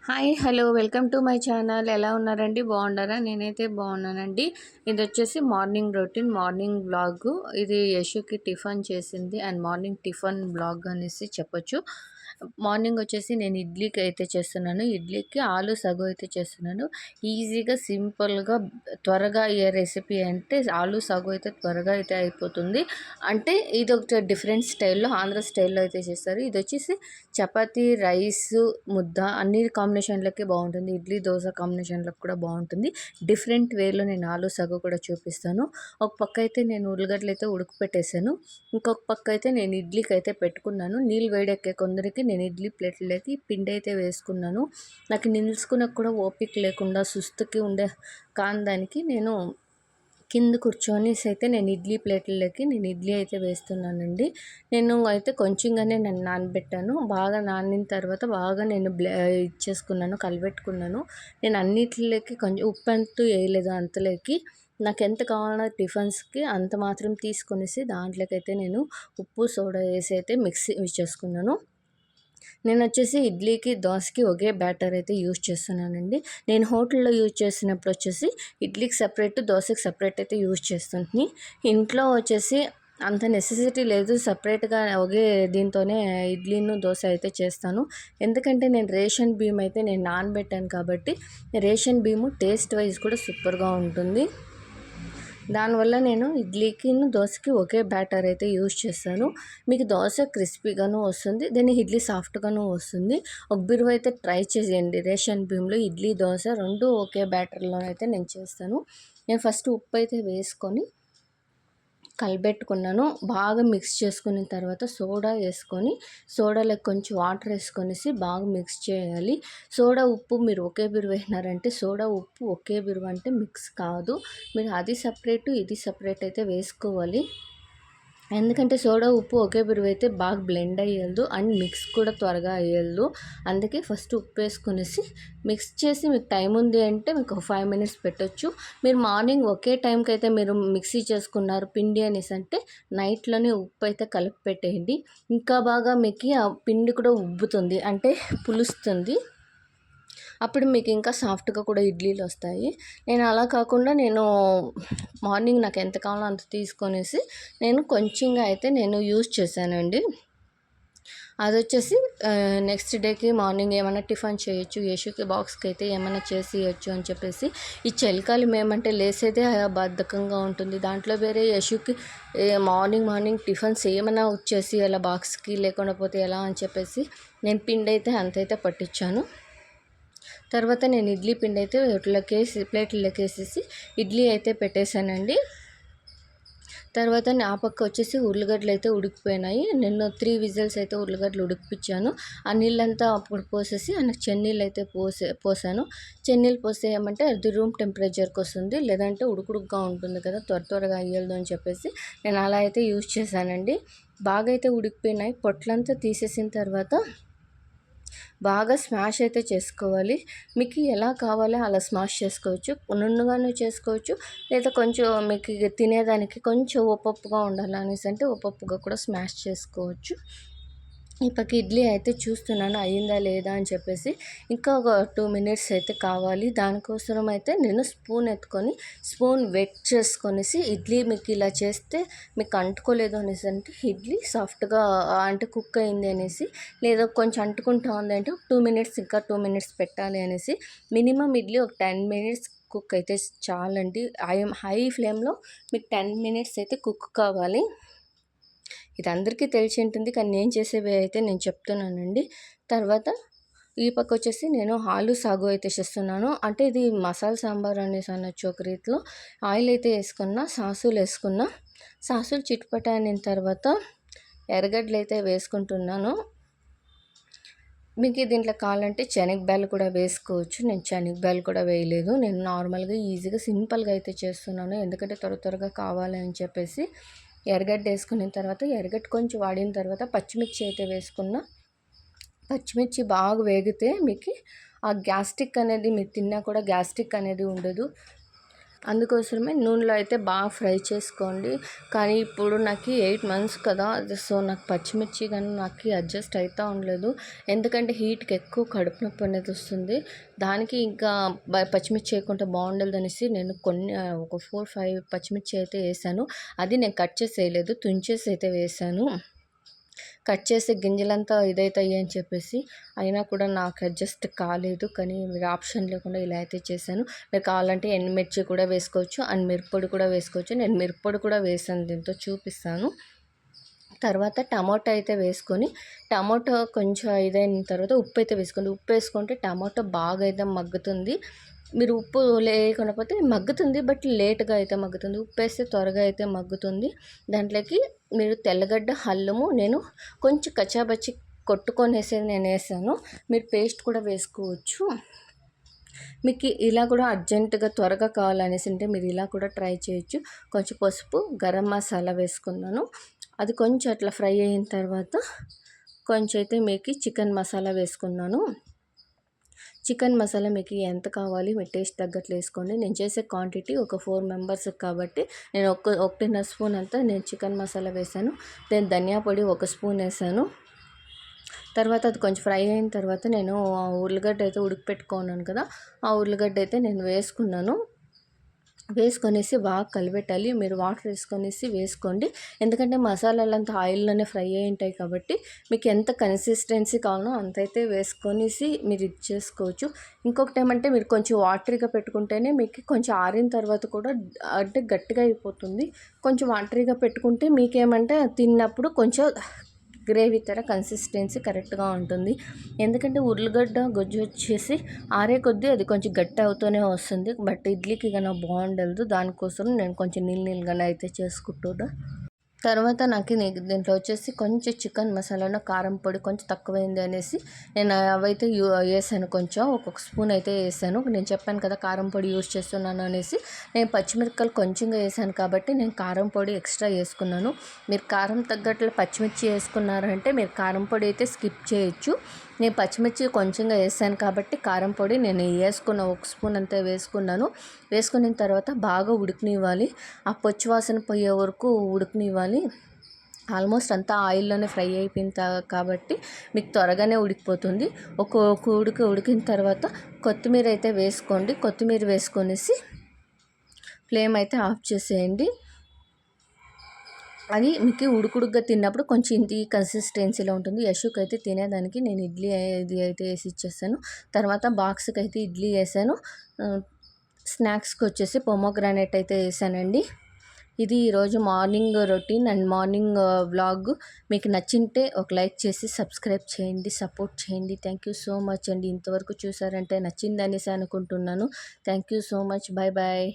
Hi hello welcome to my channel. ఎలా ఉన్నారండి? బాగున్నారా? నేనైతే బాగున్నానండి. ఇది వచ్చేసి మార్నింగ్ రొటీన్, మార్నింగ్ వ్లాగ్. ఇది యశుకి టిఫిన్ చేసింది అండ్ మార్నింగ్ టిఫిన్ వ్లాగ్ అనేసి చెప్పొచ్చు. మార్నింగ్ వచ్చేసి నేను ఇడ్లీకి అయితే చేస్తున్నాను. ఇడ్లీకి ఆలు సగు అయితే చేస్తున్నాను. ఈజీగా సింపుల్గా త్వరగా అయ్యే రెసిపీ అంటే ఆలు సగు అయితే త్వరగా అయితే అయిపోతుంది. అంటే ఇది ఒక డిఫరెంట్ స్టైల్లో, ఆంధ్ర స్టైల్లో అయితే చేస్తారు. ఇది వచ్చేసి చపాతీ, రైస్, ముద్ద అన్ని కాంబినేషన్లకి బాగుంటుంది. ఇడ్లీ, దోశ కాంబినేషన్లకు కూడా బాగుంటుంది. డిఫరెంట్ వేలో నేను ఆలు సగు కూడా చూపిస్తాను. ఒక పక్క అయితే నేను ఉల్లిగడ్డలు అయితే ఉడకపెట్టేసాను. ఇంకొక పక్క అయితే నేను ఇడ్లీకి అయితే పెట్టుకున్నాను. నీళ్ళు వేడెక్కే కొందరికి నేను ఇడ్లీ ప్లేట్లకి పిండి అయితే వేసుకున్నాను. నాకు నిలుచుకున్నకు కూడా ఓపిక లేకుండా సుస్తుకి ఉండే కాందానికి నేను కింద కూర్చొని అయితే నేను ఇడ్లీ ప్లేట్లకి నేను ఇడ్లీ అయితే వేస్తున్నానండి. నేను అయితే కొంచెంగానే నేను నానబెట్టాను. బాగా నానిన తర్వాత బాగా నేను ఇచ్చేసుకున్నాను, కలిపెట్టుకున్నాను. నేను అన్నిటిలోకి కొంచెం ఉప్పు అంటూ వేయలేదు. అంతలోకి నాకు ఎంత కావాలో టిఫిన్స్కి అంత మాత్రం తీసుకొనేసి దాంట్లోకైతే నేను ఉప్పు, సోడా వేసి అయితే మిక్సీ చేసుకున్నాను. నేను వచ్చేసి ఇడ్లీకి, దోసకి ఒకే బ్యాటర్ అయితే యూజ్ చేస్తున్నానండి. నేను హోటల్లో యూజ్ చేసినప్పుడు వచ్చేసి ఇడ్లీకి సపరేట్, దోశకి సపరేట్ అయితే యూజ్ చేస్తుంది. ఇంట్లో వచ్చేసి అంత నెసెసిటీ లేదు. సపరేట్గా ఒకే దీంతోనే ఇడ్లీను, దోశ అయితే చేస్తాను. ఎందుకంటే నేను రేషన్ బియ్యం అయితే నేను నానబెట్టాను కాబట్టి రేషన్ బియ్యము టేస్ట్ వైజ్ కూడా సూపర్గా ఉంటుంది. దానివల్ల నేను ఇడ్లీకి, దోశకి ఒకే బ్యాటర్ అయితే యూజ్ చేస్తాను. మీకు దోశ క్రిస్పీగాను వస్తుంది, దీన్ని ఇడ్లీ సాఫ్ట్గాను వస్తుంది. ఒక బిరువు అయితే ట్రై చేయండి. రేషన్ బియ్యంలో ఇడ్లీ, దోశ రెండు ఒకే బ్యాటర్లో అయితే నేను చేస్తాను. నేను ఫస్ట్ ఉప్పు అయితే వేసుకొని కలిపెట్టుకున్నాను. బాగా మిక్స్ చేసుకున్న తర్వాత సోడా వేసుకొని, సోడాలో కొంచెం వాటర్ వేసుకొనేసి బాగా మిక్స్ చేయాలి. సోడా, ఉప్పు మీరు ఒకే బిరువు వేసినారంటే సోడా, ఉప్పు ఒకే బిరువు అంటే మిక్స్ కాదు. మీరు అది సపరేటు, ఇది సపరేట్ అయితే వేసుకోవాలి. ఎందుకంటే సోడా, ఉప్పు ఒకే బిరువు అయితే బాగా బ్లెండ్ అయ్యేది అండ్ మిక్స్ కూడా త్వరగా అయ్యేది. అందుకే ఫస్ట్ ఉప్పు వేసుకునేసి మిక్స్ చేసి మీకు టైం ఉంది అంటే మీకు 5 మినిట్స్ పెట్టొచ్చు. మీరు మార్నింగ్ ఒకే టైంకి అయితే మీరు మిక్సీ చేసుకున్నారు పిండి అనేసి అంటే నైట్లోనే ఉప్పు అయితే కలిపి పెట్టేయండి. ఇంకా బాగా మీకు ఆ పిండి కూడా ఉబ్బుతుంది, అంటే పులుస్తుంది. అప్పుడు మీకు ఇంకా సాఫ్ట్గా కూడా ఇడ్లీలు వస్తాయి. నేను అలా కాకుండా నేను మార్నింగ్ నాకు ఎంత కావాలో అంత తీసుకొనేసి నేను కొంచెంగా అయితే నేను యూజ్ చేశానండి. అది వచ్చేసి నెక్స్ట్ డేకి మార్నింగ్ ఏమైనా టిఫిన్ చేయొచ్చు, యశుకి బాక్స్కి అయితే ఏమైనా చేసి ఇవ్వచ్చు అని చెప్పేసి. ఈ చలికాలం ఏమంటే లేసేదే బద్ధకంగా ఉంటుంది. దాంట్లో వేరే యశుకి మార్నింగ్ టిఫిన్స్ ఏమైనా వచ్చేసి అలా బాక్స్కి లేకపోతే ఎలా అని చెప్పేసి నేను పిండి అయితే అంతైతే పట్టించాను. తర్వాత నేను ఇడ్లీ పిండి అయితే ప్లేట్లలోకి వేసేసి ఇడ్లీ అయితే పెట్టేశానండి. తర్వాత ఆ పక్క వచ్చేసి ఉర్లగడ్డలు అయితే ఉడికిపోయినాయి. నేను 3 విజిల్స్ అయితే ఉర్లగడ్డలు ఉడికిపించాను. ఆ నీళ్ళంతా అప్పుడు పోసేసి నాకు చెన్నీళ్ళు అయితే పోసాను. చెన్నీళ్ళు పోస్తే ఏమంటే అది రూమ్ టెంపరేచర్కి వస్తుంది, లేదంటే ఉడుకుడుగ్గా ఉంటుంది కదా, త్వరగా అయ్యదు అని చెప్పేసి నేను అలా అయితే యూజ్ చేశానండి. బాగా అయితే ఉడికిపోయినాయి. పొట్లంతా తీసేసిన తర్వాత బాగా స్మాష్ అయితే చేసుకోవాలి. మీకు ఎలా కావాలో అలా స్మాష్ చేసుకోవచ్చు. నున్నగాను చేసుకోవచ్చు, లేదా కొంచెం మీకు తినేదానికి కొంచెం ఒప్పొప్పుగా ఉండాలనేసి అంటే ఒప్పొప్పుగా కూడా స్మాష్ చేసుకోవచ్చు. ఈ పక్క ఇడ్లీ అయితే చూస్తున్నాను అయ్యిందా లేదా అని చెప్పేసి. ఇంకా ఒక 2 మినిట్స్ అయితే కావాలి. దానికోసం అయితే నేను స్పూన్ ఎత్తుకొని స్పూన్ వెట్ చేసుకొనేసి ఇడ్లీ మీకు ఇలా చేస్తే మీకు అంటుకోలేదు అనేసి అంటే ఇడ్లీ సాఫ్ట్గా అంటే కుక్ అయింది అనేసి, లేదా కొంచెం అంటుకుంటా ఉంది అంటే 2 మినిట్స్ ఇంకా 2 మినిట్స్ పెట్టాలి అనేసి. మినిమం ఇడ్లీ ఒక 10 మినిట్స్ కుక్ అయితే చాలండి. హై ఫ్లేమ్లో మీకు 10 మినిట్స్ అయితే కుక్ కావాలి. ఇది అందరికీ తెలిసి ఉంటుంది, కానీ నేను చేసేవి అయితే నేను చెప్తున్నానండి. తర్వాత ఈ పక్క వచ్చేసి నేను ఆలు సాగు అయితే చేస్తున్నాను. అంటే ఇది మసాలా సాంబార్ అనేసి అనొచ్చు ఒక రీతిలో. ఆయిల్ అయితే వేసుకున్నా, సాసులు వేసుకున్నా. సాసులు చిట్పట అయిన తర్వాత ఎర్రగడ్డలు అయితే వేసుకుంటున్నాను. మీకు దీంట్లో కావాలంటే శనగబ్యాలు కూడా వేసుకోవచ్చు. నేను శనగబ్యాలు కూడా వేయలేదు. నేను నార్మల్గా ఈజీగా సింపుల్గా అయితే చేస్తున్నాను, ఎందుకంటే త్వరగా కావాలి అని చెప్పేసి. ఎర్రగడ్డ వేసుకున్న తర్వాత ఎర్రగడ్డ కొంచెం వాడిన తర్వాత పచ్చిమిర్చి అయితే వేసుకున్నా. పచ్చిమిర్చి బాగా వేగితే మీకు ఆ గ్యాస్ట్రిక్ అనేది మీరు తిన్నా కూడా గ్యాస్ట్రిక్ అనేది ఉండదు. అందుకోసమే నూనెలో అయితే బాగా ఫ్రై చేసుకోండి. కానీ ఇప్పుడు నాకు 8 మంత్స్ కదా, సో నాకు పచ్చిమిర్చి కానీ నాకు అడ్జస్ట్ అవుతూ ఉండలేదు. ఎందుకంటే హీట్కి ఎక్కువ కడుపు నొప్పి అనేది వస్తుంది. దానికి ఇంకా పచ్చిమిర్చి వేయకుంటే బాగుండదు నేను కొన్ని ఒక 4-5 పచ్చిమిర్చి అయితే వేసాను. అది నేను కట్ చేసి వేయలేదు, తుంచేసి అయితే వేసాను. కట్ చేసి గింజలంతా ఇదవుతాయి అని చెప్పేసి, అయినా కూడా నాకు అడ్జస్ట్ కాలేదు. కానీ మీరు ఆప్షన్ లేకుండా ఇలా అయితే చేశాను. మీరు కావాలంటే ఎండుమిర్చి కూడా వేసుకోవచ్చు అండ్ మిరప్పొడి కూడా వేసుకోవచ్చు. నేను మిరప్పొడి కూడా వేసాను, దీంతో చూపిస్తాను. తర్వాత టమాటో అయితే వేసుకొని, టమాటో కొంచెం ఇదైన తర్వాత ఉప్పు అయితే వేసుకోండి. ఉప్పు వేసుకుంటే టమాటో బాగా అయితే మగ్గుతుంది. మీరు ఉప్పు లేకపోతే మగ్గుతుంది, బట్ లేట్గా అయితే మగ్గుతుంది. ఉప్పు వేస్తే త్వరగా అయితే మగ్గుతుంది. దాంట్లోకి మీరు తెల్లగడ్డ, అల్లము నేను కొంచెం కచ్చాబచ్చి కొట్టుకొనేసి నేను వేసాను. మీరు పేస్ట్ కూడా వేసుకోవచ్చు. మీకు ఇలా కూడా అర్జెంటుగా త్వరగా కావాలనేసి ఉంటే మీరు ఇలా కూడా ట్రై చేయొచ్చు. కొంచెం పసుపు, గరం మసాలా వేసుకున్నాను. అది కొంచెం అట్లా ఫ్రై అయిన తర్వాత కొంచెం అయితే మీకు చికెన్ మసాలా వేసుకున్నాను. చికెన్ మసాలా మీకు ఎంత కావాలి మీ టేస్ట్ తగ్గట్లు వేసుకోండి. నేను చేసే క్వాంటిటీ ఒక 4 మెంబర్స్కి కాబట్టి నేను 1.5 స్పూన్ అంతా నేను చికెన్ మసాలా వేసాను. దెన్ ధనియా పొడి 1 స్పూన్ వేసాను. తర్వాత అది కొంచెం ఫ్రై అయిన తర్వాత నేను ఉల్లిగడ్డ అయితే ఉడికిపెట్టుకున్నాను కదా, ఆ ఉల్లిగడ్డ అయితే నేను వేసుకున్నాను. వేసుకొనేసి బాగా కలిపెట్టాలి. మీరు వాటర్ వేసుకోండి. ఎందుకంటే మసాలాలంతా ఆయిల్లోనే ఫ్రై అయి ఉంటాయి కాబట్టి మీకు ఎంత కన్సిస్టెన్సీ కావాలో అంతైతే వేసుకొనేసి మీరు ఇది చేసుకోవచ్చు. ఇంకొకటి ఏమంటే మీరు కొంచెం వాటరీగా పెట్టుకుంటేనే మీకు కొంచెం ఆరిన తర్వాత కూడా అంటే గట్టిగా అయిపోతుంది. కొంచెం వాటరీగా పెట్టుకుంటే మీకేమంటే తిన్నప్పుడు కొంచెం గ్రేవీ తర కన్సిస్టెన్సీ కరెక్ట్గా ఉంటుంది. ఎందుకంటే ఉర్లగడ్డ గుజ్జు వచ్చేసి ఆరే కొద్దీ అది కొంచెం గట్టి అవుతూనే వస్తుంది. బట్ ఇడ్లీకి కన్నా బాగుండదు. దానికోసం నేను కొంచెం నీళ్ళగానే అయితే చేసుకుంటున్నా. తర్వాత నాకు దీంట్లో వచ్చేసి కొంచెం చికెన్ మసాలాను, కారం పొడి కొంచెం తక్కువైంది అనేసి నేను అవైతే వేసాను. కొంచెం ఒక్కొక్క స్పూన్ అయితే వేసాను. నేను చెప్పాను కదా కారం పొడి యూస్ చేస్తున్నాను అనేసి. నేను పచ్చిమిరపకాయలు కొంచెంగా వేసాను కాబట్టి నేను కారం పొడి ఎక్స్ట్రా వేసుకున్నాను. మీరు కారం తగ్గట్లు పచ్చిమిర్చి వేసుకున్నారంటే మీరు కారం పొడి అయితే స్కిప్ చేయొచ్చు. నేను పచ్చిమిర్చి కొంచెంగా వేసాను కాబట్టి కారం పొడి నేను వేసుకున్న 1 స్పూన్ అంతా వేసుకున్నాను. వేసుకున్న తర్వాత బాగా ఉడకనివ్వాలి. ఆ పచ్చివాసన పోయే వరకు ఉడకనివ్వాలి. ఆల్మోస్ట్ అంతా ఆయిల్లోనే ఫ్రై అయిపోయింది కాబట్టి మీకు త్వరగానే ఉడికిపోతుంది. ఒక ఉడికిన తర్వాత కొత్తిమీర అయితే వేసుకోండి. కొత్తిమీర వేసుకొనేసి ఫ్లేమ్ అయితే ఆఫ్ చేసేయండి. అది మీకు ఉడుకుడుగ్గా తిన్నప్పుడు కొంచెం ఈ కన్సిస్టెన్సీలో ఉంటుంది. యశుకి అయితే తినేదానికి నేను ఇడ్లీ ఇది అయితే వేసి ఇచ్చేసాను. తర్వాత బాక్స్కి అయితే ఇడ్లీ వేసాను. స్నాక్స్కి వచ్చేసి పొమోగ్రానైట్ అయితే వేసానండి. ఇది ఈరోజు morning routine and morning vlog. మీకు నచ్చింటే ఒక లైక్ చేసి సబ్స్క్రైబ్ చేయండి, సపోర్ట్ చేయండి. థ్యాంక్ యూ సో మచ్ అండి. ఇంతవరకు చూసారంటే నచ్చింది అనేసి అనుకుంటున్నాను. Thank you so much. Bye bye.